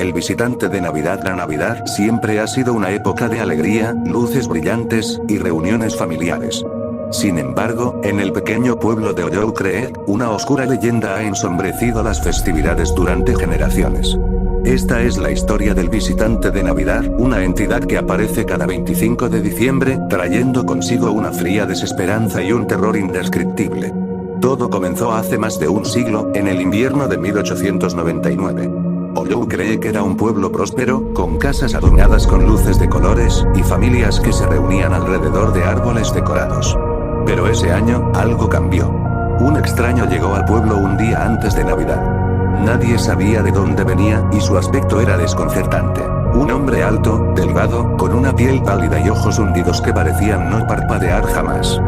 el visitante de Navidad. La Navidad siempre ha sido una época de alegría, luces brillantes, y reuniones familiares. Sin embargo, en el pequeño pueblo de Hollow Creek, una oscura leyenda ha ensombrecido las festividades durante generaciones. Esta es la historia del visitante de Navidad, una entidad que aparece cada 25 de diciembre, trayendo consigo una fría desesperanza y un terror indescriptible. Todo comenzó hace más de un siglo, en el invierno de 1899. Hollow Creek era un pueblo próspero, con casas adornadas con luces de colores, y familias que se reunían alrededor de árboles decorados. Pero ese año, algo cambió. Un extraño llegó al pueblo un día antes de Navidad. Nadie sabía de dónde venía, y su aspecto era desconcertante. Un hombre alto, delgado, con una piel pálida y ojos hundidos que parecían no parpadear jamás.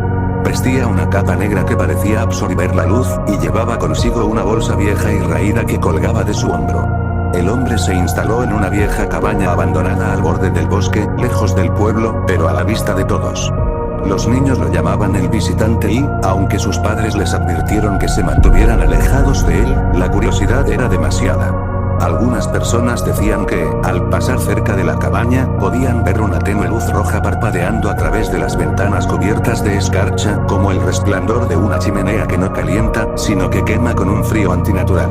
Vestía una capa negra que parecía absorber la luz, y llevaba consigo una bolsa vieja y raída que colgaba de su hombro. El hombre se instaló en una vieja cabaña abandonada al borde del bosque, lejos del pueblo, pero a la vista de todos. Los niños lo llamaban el visitante y, aunque sus padres les advirtieron que se mantuvieran alejados de él, la curiosidad era demasiada. Algunas personas decían que, al pasar cerca de la cabaña, podían ver una tenue luz roja parpadeando a través de las ventanas cubiertas de escarcha, como el resplandor de una chimenea que no calienta, sino que quema con un frío antinatural.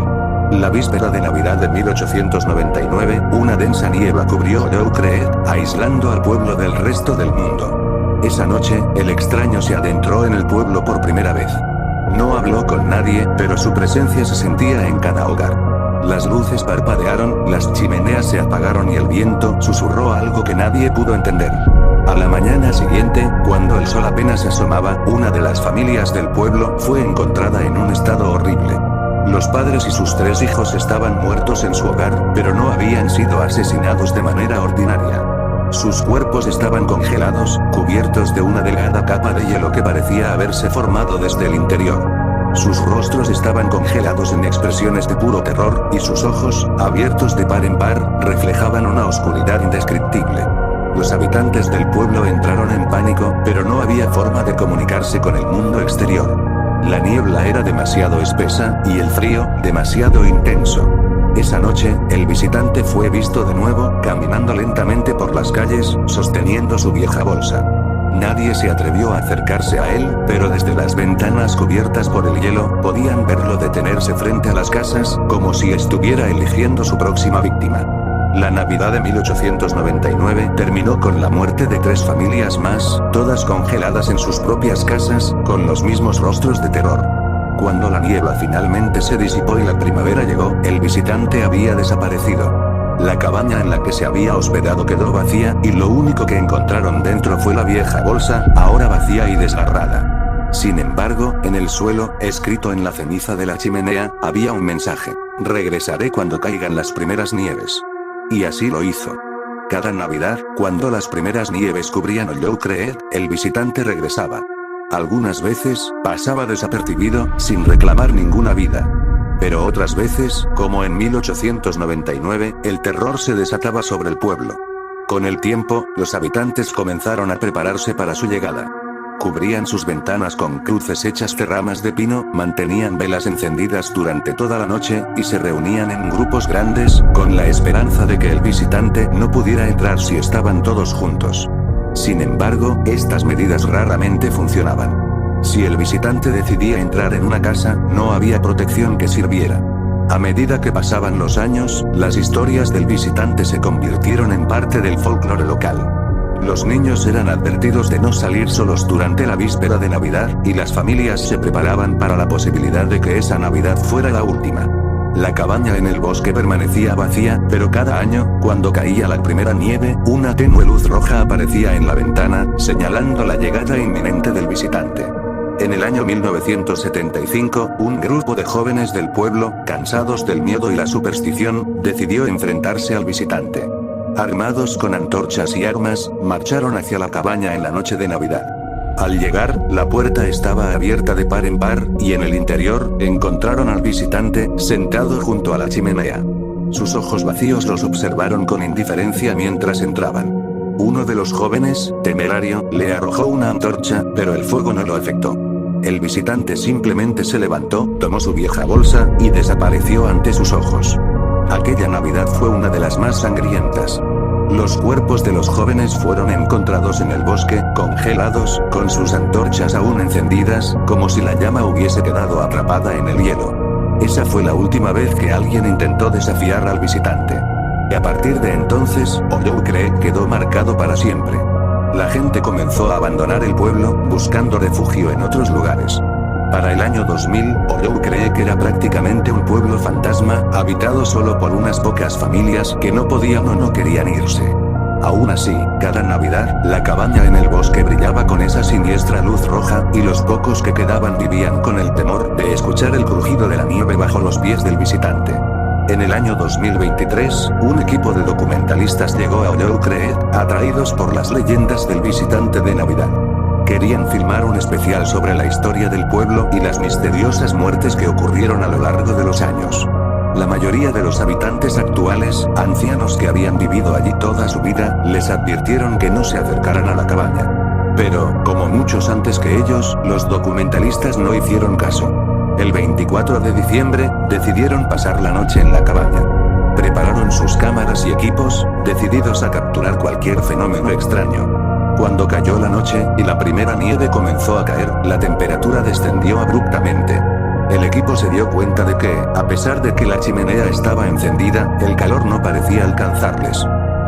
La víspera de Navidad de 1899, una densa niebla cubrió Hollow Creek, aislando al pueblo del resto del mundo. Esa noche, el extraño se adentró en el pueblo por primera vez. No habló con nadie, pero su presencia se sentía en cada hogar. Las luces parpadearon, las chimeneas se apagaron y el viento susurró algo que nadie pudo entender. A la mañana siguiente, cuando el sol apenas asomaba, una de las familias del pueblo fue encontrada en un estado horrible. Los padres y sus 3 hijos estaban muertos en su hogar, pero no habían sido asesinados de manera ordinaria. Sus cuerpos estaban congelados, cubiertos de una delgada capa de hielo que parecía haberse formado desde el interior. Sus rostros estaban congelados en expresiones de puro terror, y sus ojos, abiertos de par en par, reflejaban una oscuridad indescriptible. Los habitantes del pueblo entraron en pánico, pero no había forma de comunicarse con el mundo exterior. La niebla era demasiado espesa, y el frío, demasiado intenso. Esa noche, el visitante fue visto de nuevo, caminando lentamente por las calles, sosteniendo su vieja bolsa. Nadie se atrevió a acercarse a él, pero desde las ventanas cubiertas por el hielo, podían verlo detenerse frente a las casas, como si estuviera eligiendo su próxima víctima. La Navidad de 1899 terminó con la muerte de 3 familias más, todas congeladas en sus propias casas, con los mismos rostros de terror. Cuando la niebla finalmente se disipó y la primavera llegó, el visitante había desaparecido. La cabaña en la que se había hospedado quedó vacía, y lo único que encontraron dentro fue la vieja bolsa, ahora vacía y desgarrada. Sin embargo, en el suelo, escrito en la ceniza de la chimenea, había un mensaje: regresaré cuando caigan las primeras nieves. Y así lo hizo. Cada Navidad, cuando las primeras nieves cubrían Hollow Creek, el visitante regresaba. Algunas veces, pasaba desapercibido, sin reclamar ninguna vida. Pero otras veces, como en 1899, el terror se desataba sobre el pueblo. Con el tiempo, los habitantes comenzaron a prepararse para su llegada. Cubrían sus ventanas con cruces hechas de ramas de pino, mantenían velas encendidas durante toda la noche, y se reunían en grupos grandes, con la esperanza de que el visitante no pudiera entrar si estaban todos juntos. Sin embargo, estas medidas raramente funcionaban. Si el visitante decidía entrar en una casa, no había protección que sirviera. A medida que pasaban los años, las historias del visitante se convirtieron en parte del folclore local. Los niños eran advertidos de no salir solos durante la víspera de Navidad, y las familias se preparaban para la posibilidad de que esa Navidad fuera la última. La cabaña en el bosque permanecía vacía, pero cada año, cuando caía la primera nieve, una tenue luz roja aparecía en la ventana, señalando la llegada inminente del visitante. En el año 1975, un grupo de jóvenes del pueblo, cansados del miedo y la superstición, decidió enfrentarse al visitante. Armados con antorchas y armas, marcharon hacia la cabaña en la noche de Navidad. Al llegar, la puerta estaba abierta de par en par, y en el interior, encontraron al visitante, sentado junto a la chimenea. Sus ojos vacíos los observaron con indiferencia mientras entraban. Uno de los jóvenes, temerario, le arrojó una antorcha, pero el fuego no lo afectó. El visitante simplemente se levantó, tomó su vieja bolsa, y desapareció ante sus ojos. Aquella Navidad fue una de las más sangrientas. Los cuerpos de los jóvenes fueron encontrados en el bosque, congelados, con sus antorchas aún encendidas, como si la llama hubiese quedado atrapada en el hielo. Esa fue la última vez que alguien intentó desafiar al visitante. Y a partir de entonces, Ollou Creek quedó marcado para siempre. La gente comenzó a abandonar el pueblo, buscando refugio en otros lugares. Para el año 2000, Ollou Creek era prácticamente un pueblo fantasma, habitado solo por unas pocas familias que no podían o no querían irse. Aún así, cada Navidad, la cabaña en el bosque brillaba con esa siniestra luz roja, y los pocos que quedaban vivían con el temor de escuchar el crujido de la nieve bajo los pies del visitante. En el año 2023, un equipo de documentalistas llegó a Ollou Creek, atraídos por las leyendas del visitante de Navidad. Querían filmar un especial sobre la historia del pueblo y las misteriosas muertes que ocurrieron a lo largo de los años. La mayoría de los habitantes actuales, ancianos que habían vivido allí toda su vida, les advirtieron que no se acercaran a la cabaña. Pero, como muchos antes que ellos, los documentalistas no hicieron caso. El 24 de diciembre, decidieron pasar la noche en la cabaña. Prepararon sus cámaras y equipos, decididos a capturar cualquier fenómeno extraño. Cuando cayó la noche, y la primera nieve comenzó a caer, la temperatura descendió abruptamente. El equipo se dio cuenta de que, a pesar de que la chimenea estaba encendida, el calor no parecía alcanzarles.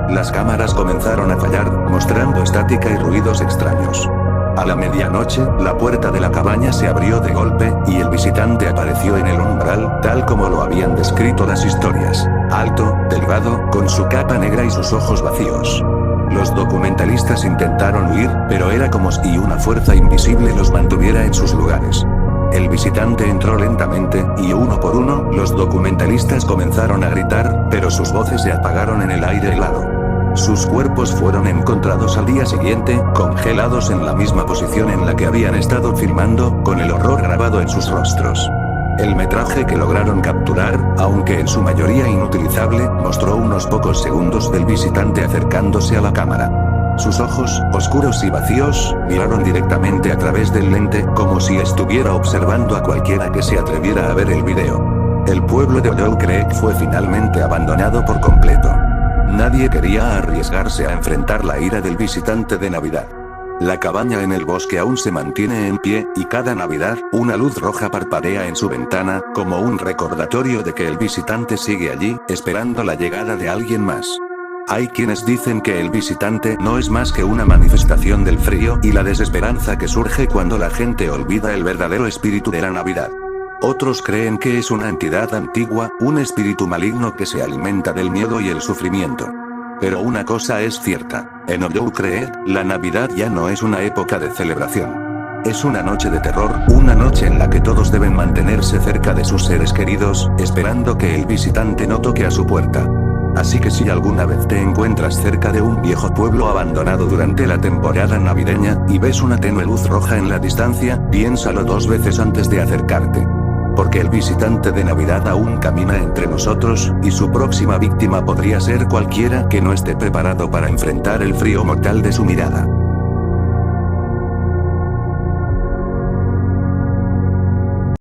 Las cámaras comenzaron a fallar, mostrando estática y ruidos extraños. A la medianoche, la puerta de la cabaña se abrió de golpe, y el visitante apareció en el umbral, tal como lo habían descrito las historias. Alto, delgado, con su capa negra y sus ojos vacíos. Los documentalistas intentaron huir, pero era como si una fuerza invisible los mantuviera en sus lugares. El visitante entró lentamente, y uno por uno, los documentalistas comenzaron a gritar, pero sus voces se apagaron en el aire helado. Sus cuerpos fueron encontrados al día siguiente, congelados en la misma posición en la que habían estado filmando, con el horror grabado en sus rostros. El metraje que lograron capturar, aunque en su mayoría inutilizable, mostró unos pocos segundos del visitante acercándose a la cámara. Sus ojos, oscuros y vacíos, miraron directamente a través del lente, como si estuviera observando a cualquiera que se atreviera a ver el video. El pueblo de Ollou Creek fue finalmente abandonado por completo. Nadie quería arriesgarse a enfrentar la ira del visitante de Navidad. La cabaña en el bosque aún se mantiene en pie, y cada Navidad, una luz roja parpadea en su ventana, como un recordatorio de que el visitante sigue allí, esperando la llegada de alguien más. Hay quienes dicen que el visitante no es más que una manifestación del frío y la desesperanza que surge cuando la gente olvida el verdadero espíritu de la Navidad. Otros creen que es una entidad antigua, un espíritu maligno que se alimenta del miedo y el sufrimiento. Pero una cosa es cierta, en Ollou Creek, la Navidad ya no es una época de celebración. Es una noche de terror, una noche en la que todos deben mantenerse cerca de sus seres queridos, esperando que el visitante no toque a su puerta. Así que si alguna vez te encuentras cerca de un viejo pueblo abandonado durante la temporada navideña, y ves una tenue luz roja en la distancia, piénsalo dos veces antes de acercarte. Porque el visitante de Navidad aún camina entre nosotros, y su próxima víctima podría ser cualquiera que no esté preparado para enfrentar el frío mortal de su mirada.